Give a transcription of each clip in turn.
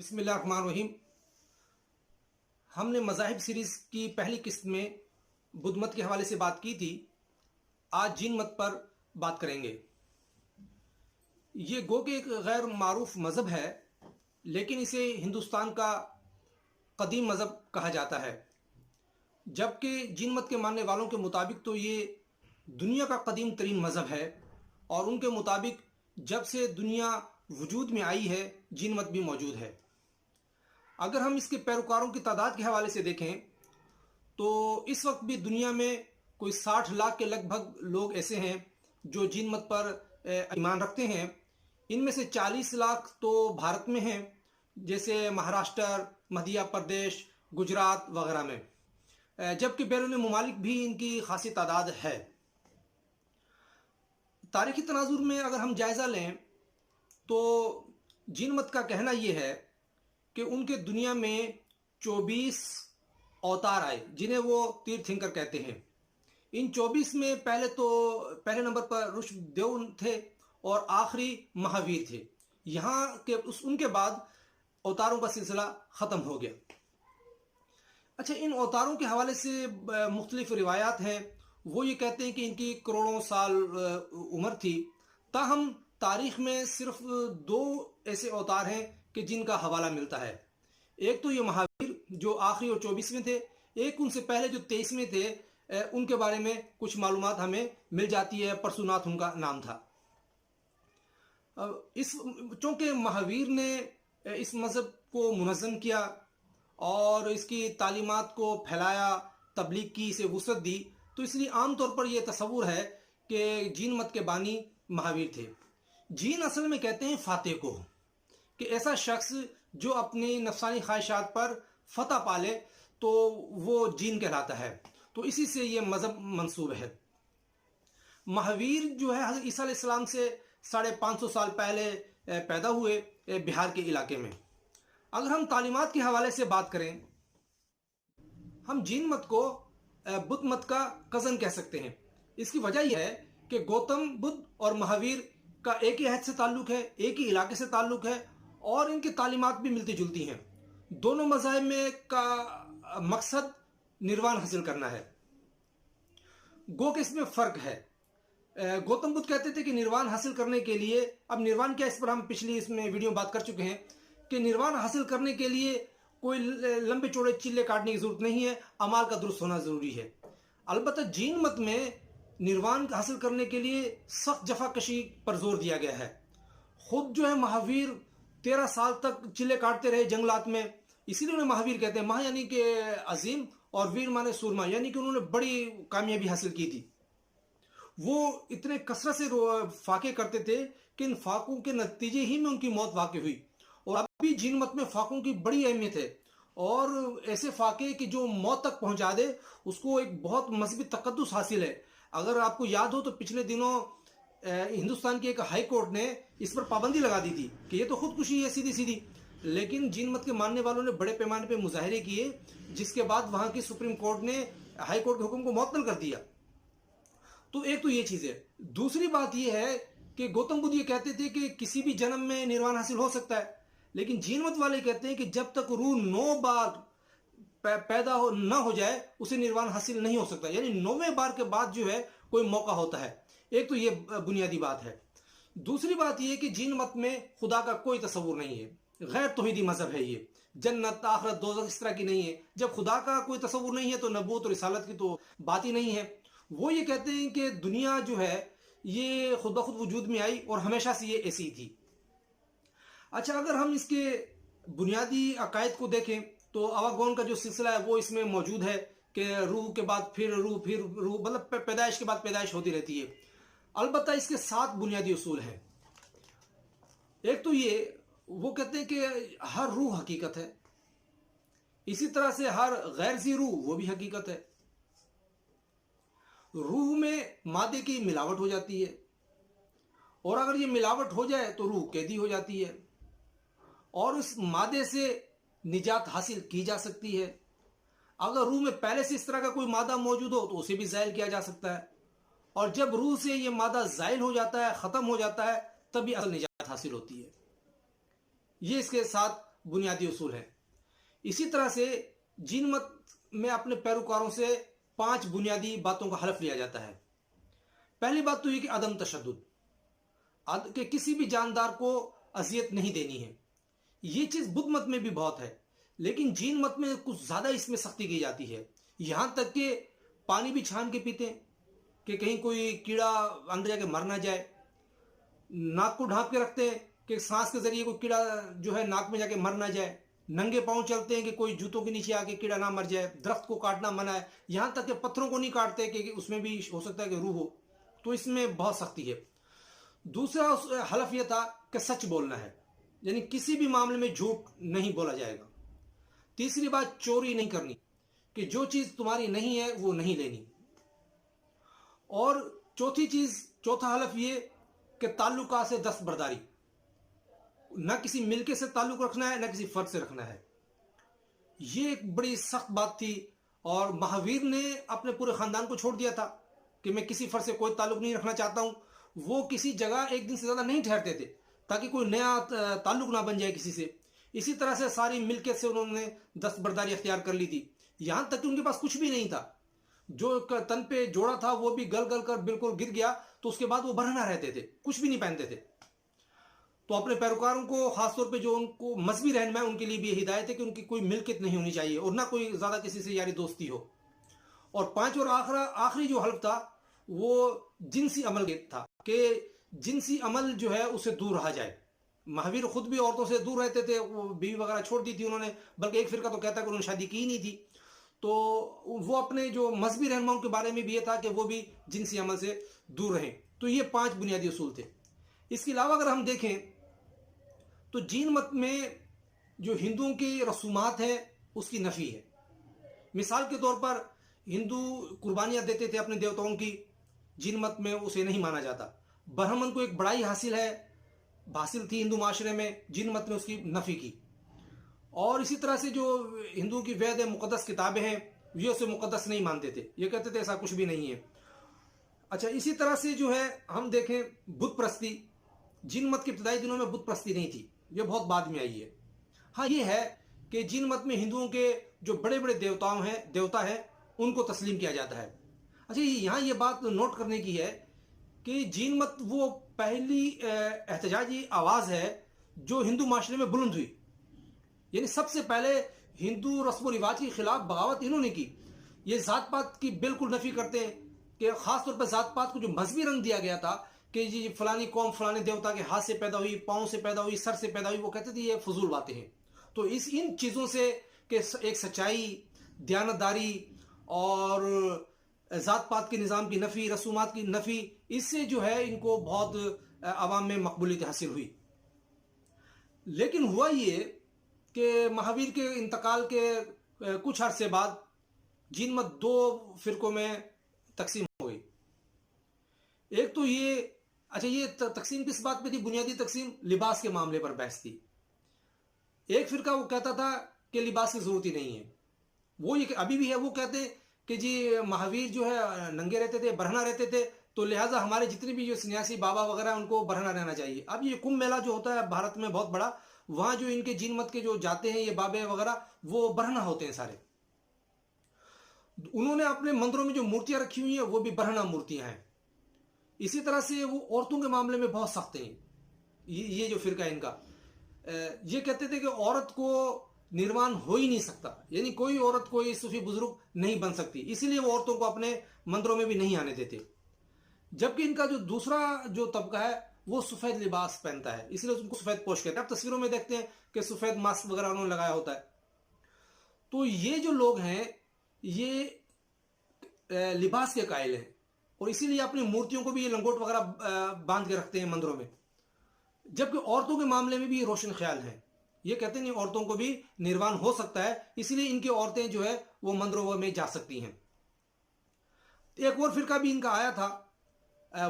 بسم اللہ الرحمن الرحیم۔ ہم نے مذاہب سیریز کی پہلی قسط میں بدھ مت کے حوالے سے بات کی تھی۔ آج جین مت پر بات کریں گے۔ یہ گو کہ ایک غیر معروف مذہب ہے، لیکن اسے ہندوستان کا قدیم مذہب کہا جاتا ہے، جبکہ جین مت کے ماننے والوں کے مطابق تو یہ دنیا کا قدیم ترین مذہب ہے، اور ان کے مطابق جب سے دنیا وجود میں آئی ہے جین مت بھی موجود ہے۔ اگر ہم اس کے پیروکاروں کی تعداد کے حوالے سے دیکھیں تو اس وقت بھی دنیا میں کوئی 60 لاکھ کے لگ بھگ لوگ ایسے ہیں جو جین مت پر ایمان رکھتے ہیں۔ ان میں سے 40 لاکھ تو بھارت میں ہیں، جیسے مہاراشٹر، مدھیہ پردیش، گجرات وغیرہ میں، جبکہ بیرون ممالک بھی ان کی خاصی تعداد ہے۔ تاریخی تناظر میں اگر ہم جائزہ لیں تو جین مت کا کہنا یہ ہے کہ ان کے دنیا میں 24 اوتار آئے، جنہیں وہ تیر تھنکر کہتے ہیں۔ ان 24 میں پہلے نمبر پر رشو دیو تھے اور آخری مہاویر تھے۔ یہاں کے ان کے بعد اوتاروں کا سلسلہ ختم ہو گیا۔ اچھا، ان اوتاروں کے حوالے سے مختلف روایات ہیں۔ وہ یہ کہتے ہیں کہ ان کی کروڑوں سال عمر تھی، تاہم تاریخ میں صرف 2 ایسے اوتار ہیں کہ جن کا حوالہ ملتا ہے۔ ایک تو یہ مہاویر جو آخری اور 24ویں تھے، ایک ان سے پہلے جو 23ویں تھے، ان کے بارے میں کچھ معلومات ہمیں مل جاتی ہے۔ پرسوناتھ ان کا نام تھا۔ چونکہ مہاویر نے اس مذہب کو منظم کیا اور اس کی تعلیمات کو پھیلایا، تبلیغ کی، اسے وسعت دی، تو اس لیے عام طور پر یہ تصور ہے کہ جین مت کے بانی مہاویر تھے۔ جین اصل میں کہتے ہیں فاتح کو، کہ ایسا شخص جو اپنی نفسانی خواہشات پر فتح پالے تو وہ جین کہلاتا ہے، تو اسی سے یہ مذہب منسوب ہے۔ مہاویر جو ہے حضرت عیسیٰ علیہ السلام سے 550 سال پہلے پیدا ہوئے بہار کے علاقے میں۔ اگر ہم تعلیمات کے حوالے سے بات کریں، ہم جین مت کو بدھ مت کا کزن کہہ سکتے ہیں۔ اس کی وجہ یہ ہے کہ گوتم بدھ اور مہاویر کا ایک ہی عہد سے تعلق ہے، ایک ہی علاقے سے تعلق ہے، اور ان کی تعلیمات بھی ملتی جلتی ہیں۔ دونوں مذاہب میں کا مقصد نروان حاصل کرنا ہے، گو کہ اس میں فرق ہے۔ گوتم بدھ کہتے تھے کہ نروان حاصل کرنے کے لیے، اب نروان کیا، اس پر ہم پچھلی اس میں ویڈیو میں بات کر چکے ہیں کہ نروان حاصل کرنے کے لیے کوئی لمبے چوڑے چلے کاٹنے کی ضرورت نہیں ہے، اعمال کا درست ہونا ضروری ہے۔ البتہ جین مت میں نروان حاصل کرنے کے لیے سخت جفا کشی پر زور دیا گیا ہے۔ خود جو ہے مہاویر 13 سال تک چلے کاٹتے رہے جنگلات میں، اسی لیے انہیں مہاویر کہتے ہیں۔ مہا یعنی کہ عظیم، اور ویر مانے سورما، یعنی کہ انہوں نے بڑی کامیابی حاصل کی تھی۔ وہ اتنے کثرت سے فاقے کرتے تھے کہ ان فاقوں کے نتیجے ہی میں ان کی موت واقع ہوئی۔ اور اب بھی جین مت میں فاقوں کی بڑی اہمیت ہے، اور ایسے فاقے کہ جو موت تک پہنچا دے، اس کو ایک بہت مذہبی تقدس حاصل ہے۔ اگر آپ کو یاد ہو تو پچھلے دنوں ہندوستان کی ایک ہائی کورٹ نے اس پر پابندی لگا دی تھی کہ یہ تو خودکشی ہے سیدھی سیدھی، لیکن جین مت کے ماننے والوں نے بڑے پیمانے پہ مظاہرے کیے، جس کے بعد وہاں کی سپریم کورٹ نے ہائی کورٹ کے حکم کو معطل کر دیا۔ تو ایک تو یہ چیز ہے۔ دوسری بات یہ ہے کہ گوتم بدھ یہ کہتے تھے کہ کسی بھی جنم میں نروان حاصل ہو سکتا ہے، لیکن جین مت والے کہتے ہیں کہ جب تک روح 9 بار پیدا نہ ہو جائے اسے نروان حاصل نہیں ہو سکتا، یعنی 9ویں بار کے بعد جو ہے کوئی موقع ہوتا ہے۔ ایک تو یہ بنیادی بات ہے۔ دوسری بات یہ کہ جین مت میں خدا کا کوئی تصور نہیں ہے، غیر توحیدی مذہب ہے۔ یہ جنت، آخرت، دوزخ اس طرح کی نہیں ہے۔ جب خدا کا کوئی تصور نہیں ہے تو نبوت اور رسالت کی تو بات ہی نہیں ہے۔ وہ یہ کہتے ہیں کہ دنیا جو ہے یہ خود بخود وجود میں آئی اور ہمیشہ سے یہ ایسی تھی۔ اچھا، اگر ہم اس کے بنیادی عقائد کو دیکھیں تو اواگون کا جو سلسلہ ہے وہ اس میں موجود ہے کہ روح کے بعد پھر روح، پھر روح، مطلب پیدائش کے بعد پیدائش ہوتی رہتی ہے۔ البتہ اس کے 7 بنیادی اصول ہیں۔ ایک تو یہ، وہ کہتے ہیں کہ ہر روح حقیقت ہے، اسی طرح سے ہر غیر ذی روح وہ بھی حقیقت ہے۔ روح میں مادے کی ملاوٹ ہو جاتی ہے، اور اگر یہ ملاوٹ ہو جائے تو روح قیدی ہو جاتی ہے، اور اس مادے سے نجات حاصل کی جا سکتی ہے۔ اگر روح میں پہلے سے اس طرح کا کوئی مادہ موجود ہو تو اسے بھی زائل کیا جا سکتا ہے، اور جب روح سے یہ مادہ زائل ہو جاتا ہے، ختم ہو جاتا ہے، تب یہ اصل نجات حاصل ہوتی ہے۔ یہ اس کے 7 بنیادی اصول ہیں۔ اسی طرح سے جین مت میں اپنے پیروکاروں سے 5 بنیادی باتوں کا حلف لیا جاتا ہے۔ پہلی بات تو یہ کہ عدم تشدد، کہ کسی بھی جاندار کو اذیت نہیں دینی ہے۔ یہ چیز بدھ مت میں بھی بہت ہے، لیکن جین مت میں کچھ زیادہ اس میں سختی کی جاتی ہے، یہاں تک کہ پانی بھی چھان کے پیتے ہیں کہ کہیں کوئی کیڑا اندر جا کے مر نہ جائے، ناک کو ڈھانپ کے رکھتے ہیں کہ سانس کے ذریعے کوئی کیڑا جو ہے ناک میں جا کے مر نہ جائے، ننگے پاؤں چلتے ہیں کہ کوئی جوتوں کے نیچے آ کے کیڑا نہ مر جائے، درخت کو کاٹنا منع ہے، یہاں تک کہ پتھروں کو نہیں کاٹتے کہ اس میں بھی ہو سکتا ہے کہ روح ہو، تو اس میں بہت سختی ہے۔ دوسرا حلف یہ تھا کہ سچ بولنا ہے، یعنی کسی بھی معاملے میں جھوٹ نہیں بولا جائے گا۔ تیسری بات چوری نہیں کرنی، کہ جو چیز تمہاری نہیں ہے وہ نہیں لینی۔ اور چوتھا حلف یہ کہ تعلقات سے دستبرداری، نہ کسی ملکے سے تعلق رکھنا ہے نہ کسی فرد سے رکھنا ہے۔ یہ ایک بڑی سخت بات تھی، اور مہاویر نے اپنے پورے خاندان کو چھوڑ دیا تھا کہ میں کسی فرد سے کوئی تعلق نہیں رکھنا چاہتا ہوں۔ وہ کسی جگہ ایک دن سے زیادہ نہیں ٹھہرتے تھے تاکہ کوئی نیا تعلق نہ بن جائے کسی سے۔ اسی طرح سے ساری ملکیت سے انہوں نے دستبرداری اختیار کر لی تھی، یہاں تک کہ ان کے پاس کچھ بھی نہیں تھا، جو تن پہ جوڑا تھا وہ بھی گل گل کر بالکل گر گیا، تو اس کے بعد وہ برہنہ رہتے تھے، کچھ بھی نہیں پہنتے تھے۔ تو اپنے پیروکاروں کو، خاص طور پہ جو ان کو مذہبی رہنما ہے، ان کے لیے بھی یہ ہدایت ہے کہ ان کی کوئی ملکیت نہیں ہونی چاہیے اور نہ کوئی زیادہ کسی سے یاری دوستی ہو۔ اور آخری جو حلف تھا وہ جنسی عمل تھا، کہ جنسی عمل جو ہے اسے دور رہا جائے۔ مہاویر خود بھی عورتوں سے دور رہتے تھے، وہ بیوی وغیرہ چھوڑ دی تھی انہوں نے، بلکہ ایک فرقہ تو کہتا ہے کہ انہوں نے شادی کی نہیں تھی۔ تو وہ اپنے جو مذہبی رہنماؤں کے بارے میں بھی یہ تھا کہ وہ بھی جنسی عمل سے دور رہیں۔ تو یہ 5 بنیادی اصول تھے۔ اس کے علاوہ اگر ہم دیکھیں تو جین مت میں جو ہندوؤں کی رسومات ہیں اس کی نفی ہے۔ مثال کے طور پر ہندو قربانیاں دیتے تھے اپنے دیوتاؤں کی، جین مت میں اسے نہیں مانا جاتا۔ برہمن کو ایک بڑائی حاصل تھی ہندو معاشرے میں، جین مت نے اس کی نفی کی۔ اور اسی طرح سے جو ہندو کی وید مقدس کتابیں ہیں یہ اسے مقدس نہیں مانتے تھے، یہ کہتے تھے ایسا کچھ بھی نہیں ہے۔ اچھا، اسی طرح سے جو ہے ہم دیکھیں بت پرستی، جین مت کے ابتدائی دنوں میں بت پرستی نہیں تھی، یہ بہت بعد میں آئی ہے۔ ہاں یہ ہے کہ جین مت میں ہندوؤں کے جو بڑے بڑے دیوتا ہیں ان کو تسلیم کیا جاتا ہے۔ اچھا، یہاں یہ بات نوٹ کرنے کی ہے کہ جین مت وہ پہلی احتجاجی آواز ہے جو ہندو معاشرے میں بلند ہوئی، یعنی سب سے پہلے ہندو رسم و رواج کے خلاف بغاوت انہوں نے کی۔ یہ ذات پات کی بالکل نفی کرتے ہیں، کہ خاص طور پر ذات پات کو جو مذہبی رنگ دیا گیا تھا کہ جی فلانی قوم فلانے دیوتا کے ہاتھ سے پیدا ہوئی، پاؤں سے پیدا ہوئی، سر سے پیدا ہوئی، وہ کہتے تھے یہ فضول باتیں ہیں۔ تو ان چیزوں سے کہ ایک سچائی، دیانتداری اور ذات پات کے نظام کی نفی، رسومات کی نفی، اس سے جو ہے ان کو بہت عوام میں مقبولیت حاصل ہوئی۔ لیکن ہوا یہ کہ مہاویر کے انتقال کے کچھ عرصے بعد جین مت 2 فرقوں میں تقسیم ہو گئی۔ ایک تو یہ تقسیم کس بات پہ تھی؟ بنیادی تقسیم لباس کے معاملے پر بحث تھی۔ ایک فرقہ وہ کہتا تھا کہ لباس کی ضرورت ہی نہیں ہے، وہ یہ ابھی بھی ہے، وہ کہتے کہ جی مہاویر جو ہے ننگے رہتے تھے، برہنہ رہتے تھے، تو لہٰذا ہمارے جتنے بھی جو سنیاسی بابا وغیرہ ان کو برہنہ رہنا چاہیے۔ اب یہ کمبھ میلہ جو ہوتا ہے بھارت میں بہت بڑا، وہاں جو ان کے جین مت کے جو جاتے ہیں یہ بابے وغیرہ وہ برہنہ ہوتے ہیں سارے۔ انہوں نے اپنے مندروں میں جو مورتیاں رکھی ہوئی ہیں وہ بھی برہنہ مورتیاں ہیں۔ اسی طرح سے وہ عورتوں کے معاملے میں بہت سخت ہیں، یہ جو فرقہ ہے ان کا، یہ کہتے تھے کہ عورت کو نروان ہو ہی نہیں سکتا، یعنی کوئی عورت کوئی صوفی بزرگ نہیں بن سکتی، اسی لیے وہ عورتوں کو اپنے مندروں میں بھی نہیں آنے دیتے۔ جبکہ ان کا جو دوسرا جو طبقہ ہے وہ سفید لباس پہنتا ہے، اس لیے ان کو سفید پوش کہتے ہیں۔ اب تصویروں میں دیکھتے ہیں کہ سفید ماسک وغیرہ انہوں نے لگایا ہوتا ہے۔ تو یہ جو لوگ ہیں یہ لباس کے قائل ہیں، اور اسی لیے اپنی مورتیوں کو بھی یہ لنگوٹ وغیرہ باندھ کے رکھتے ہیں مندروں میں۔ جبکہ عورتوں کے معاملے میں بھی یہ روشن خیال ہیں، یہ کہتے ہیں عورتوں کو بھی نروان ہو سکتا ہے، اسی لیے ان کی عورتیں جو ہے وہ مندروں میں جا سکتی ہیں۔ ایک اور فرقہ بھی ان کا آیا تھا،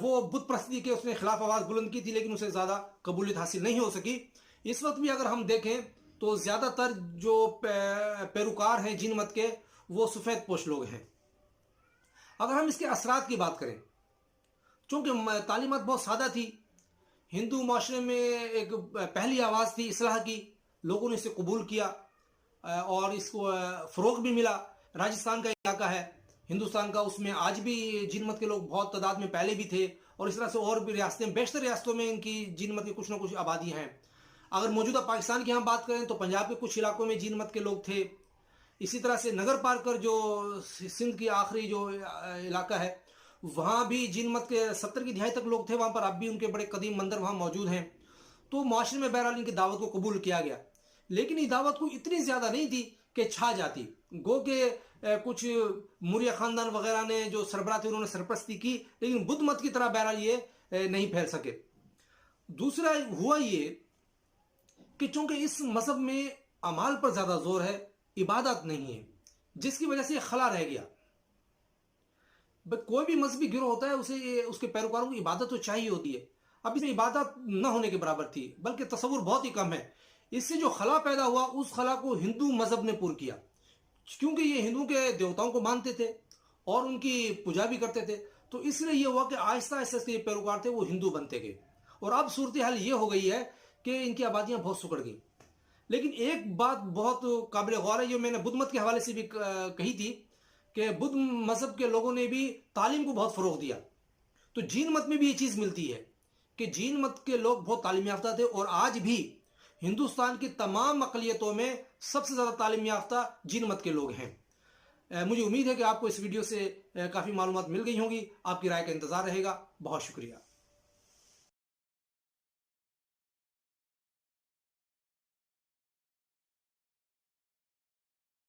وہ بت پرستی کے اس نے خلاف آواز بلند کی تھی، لیکن اسے زیادہ قبولیت حاصل نہیں ہو سکی۔ اس وقت بھی اگر ہم دیکھیں تو زیادہ تر جو پیروکار ہیں جین مت کے وہ سفید پوش لوگ ہیں۔ اگر ہم اس کے اثرات کی بات کریں، چونکہ تعلیمات بہت سادہ تھی، ہندو معاشرے میں ایک پہلی آواز تھی اصلاح کی، لوگوں نے اسے قبول کیا اور اس کو فروغ بھی ملا. راجستھان کا علاقہ ہے ہندوستان کا، اس میں آج بھی جین مت کے لوگ بہت تعداد میں پہلے بھی تھے، اور اس طرح سے اور بھی ریاستیں، بیشتر ریاستوں میں ان کی جین مت کی کچھ نہ کچھ آبادیاں ہیں. اگر موجودہ پاکستان کی ہم بات کریں تو پنجاب کے کچھ علاقوں میں جین مت کے لوگ تھے. اسی طرح سے نگر پارکر جو سندھ کی آخری جو علاقہ ہے وہاں بھی جین مت کے 70 کی دہائی تک لوگ تھے. وہاں پر اب بھی ان کے بڑے قدیم مندر وہاں موجود ہیں. تو معاشرے میں بہرحال ان کی دعوت کو قبول کیا گیا، لیکن یہ دعوت کو اتنی زیادہ نہیں تھی کہ چھا جاتی. گو کہ کچھ موریہ خاندان وغیرہ نے جو سربراہ تھے انہوں نے سرپرستی کی، لیکن بدھ مت کی طرح بہرحال یہ نہیں پھیل سکے. دوسرا ہوا یہ کہ چونکہ اس مذہب میں اعمال پر زیادہ زور ہے، عبادت نہیں ہے، جس کی وجہ سے یہ خلا رہ گیا. کوئی بھی مذہبی گروہ ہوتا ہے اسے اس کے پیروکاروں کو عبادت تو چاہیے ہوتی ہے. اب اس میں عبادت نہ ہونے کے برابر تھی، بلکہ تصور بہت ہی کم ہے. اس سے جو خلا پیدا ہوا اس خلا کو ہندو مذہب نے پور کیا، کیونکہ یہ ہندو کے دیوتاؤں کو مانتے تھے اور ان کی پوجا بھی کرتے تھے. تو اس لیے یہ ہوا کہ آہستہ آہستہ یہ پیروکار تھے وہ ہندو بنتے گئے، اور اب صورتحال یہ ہو گئی ہے کہ ان کی آبادیاں بہت سکڑ گئی. لیکن ایک بات بہت قابل غور ہے جو میں نے بدھ مت کے حوالے سے بھی کہی تھی کہ بدھ مذہب کے لوگوں نے بھی تعلیم کو بہت فروغ دیا. تو جین مت میں بھی یہ چیز ملتی ہے کہ جین مت کے لوگ بہت تعلیم یافتہ تھے، اور آج بھی ہندوستان کی تمام اقلیتوں میں سب سے زیادہ تعلیم یافتہ جین مت کے لوگ ہیں. مجھے امید ہے کہ آپ کو اس ویڈیو سے کافی معلومات مل گئی ہوں گی. آپ کی رائے کا انتظار رہے گا. بہت شکریہ.